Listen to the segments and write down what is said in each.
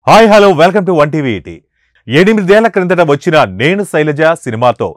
Hi hello welcome to one TV ET. 8 ఏళ్ల క్రిందట వచ్చిన నేను శైలజ సినిమాతో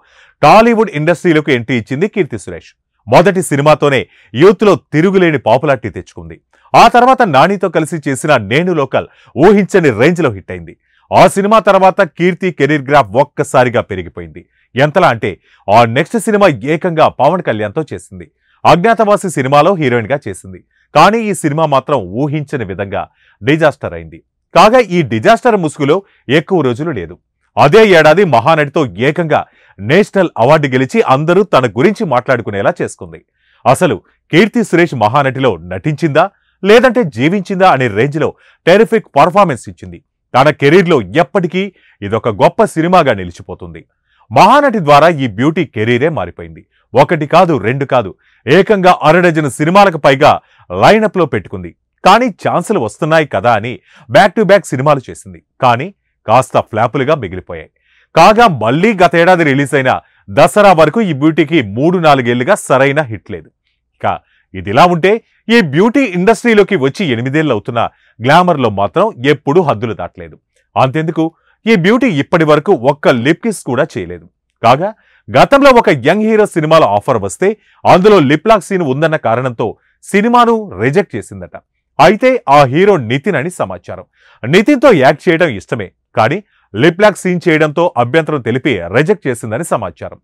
టాలీవుడ్ ఇండస్ట్రీలోకి ఎంట్రీ ఇచ్చింది కీర్తి సురేష్. మొదటి సినిమాతోనే యూత్ లో తిరుగులేని పాపులారిటీ తెచ్చుకుంది. ఆ తర్వాత నానితో కలిసి చేసిన నేను లోకల్ ఊహించని రేంజ్ లో హిట్ అయింది. ఆ సినిమా తర్వాత కీర్తి కెరీర్ గ్రాఫ్ ఒక్కసారిగా పెరిగిపోయింది. ఎంతలా అంటే ఆ నెక్స్ట్ సినిమా ఏకంగా పవన్ కళ్యాణ్తో చేసింది. అజ్ఞాతవాసి సినిమాలో హీరోయిన్ గా చేసింది. కానీ ఈ సినిమా మాత్రం ఊహించని విధంగా డిజాస్టర్ అయింది. కాగా ఈ డిజాస్టర్ ముసుగులో ఎక్కువ రోజులు లేదు. అదే ఏడాది మహానటితో ఏకంగా నేషనల్ అవార్డు గెలిచి అందరూ తన గురించి మాట్లాడుకునేలా చేసుకుంది. అసలు కీర్తి సురేష్ మహానటిలో నటించిందా లేదంటే జీవించిందా అనే రేంజ్లో టెరిఫిక్ పర్ఫార్మెన్స్ ఇచ్చింది. తన కెరీర్లో ఎప్పటికీ ఇదొక గొప్ప సినిమాగా నిలిచిపోతుంది. మహానటి ద్వారా ఈ బ్యూటీ కెరీరే మారిపోయింది. ఒకటి కాదు రెండు కాదు ఏకంగా 6 డజన్ సినిమాలకు పైగా లైనప్ లో పెట్టుకుంది. కానీ ఛాన్సులు వస్తున్నాయి కదా అని బ్యాక్ టు బ్యాక్ సినిమాలు చేసింది. కానీ కాస్త ఫ్లాపులుగా మిగిలిపోయాయి. కాగా మళ్లీ గతేడాది రిలీజ్ అయిన దసరా వరకు ఈ బ్యూటీకి 3-4 ఏళ్లుగా సరైన హిట్ లేదు. ఇక ఇదిలా ఉంటే ఈ బ్యూటీ ఇండస్ట్రీలోకి వచ్చి 8 ఏళ్ళు అవుతున్న గ్లామర్లో మాత్రం ఎప్పుడూ హద్దులు దాటలేదు. అంతెందుకు ఈ బ్యూటీ ఇప్పటి వరకు ఒక్క లిప్ కిస్ కూడా చేయలేదు. కాగా గతంలో ఒక యంగ్ హీరో సినిమాలో ఆఫర్ వస్తే అందులో లిప్ లాక్ సీన్ ఉందన్న కారణంతో సినిమాను రిజెక్ట్ చేసిందట. అయితే ఆ హీరో నితిన్ అని సమాచారం. నితిన్తో యాక్ట్ చేయడం ఇష్టమే, కానీ లిప్ లాక్ సీన్ చేయడంతో అభ్యంతరం తెలిపి రిజెక్ట్ చేసిందని సమాచారం.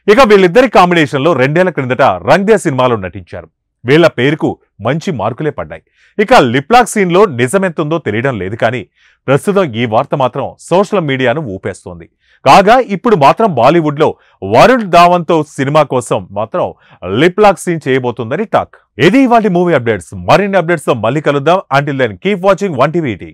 ఇక వీళ్ళిద్దరి కాంబినేషన్లో 2 ఏళ్ల క్రిందట రంగ్ దే సినిమాలో నటించారు. వీళ్ల పేరుకు మంచి మార్కులే పడ్డాయి. ఇక లిప్ లాక్ సీన్ లో నిజమెంతుందో తెలియడం లేదు, కానీ ప్రస్తుతం ఈ వార్త మాత్రం సోషల్ మీడియాను ఊపేస్తోంది. కాగా ఇప్పుడు మాత్రం బాలీవుడ్ లో వరుణ్ ధావన్తో సినిమా కోసం మాత్రం లిప్ లాక్ సీన్ చేయబోతుందని టాక్. ఇది ఇవాళ మూవీ అప్డేట్స్. మరిన్ని అప్డేట్స్ తో మళ్ళీ కలుద్దాం. Until then keep watching one TV.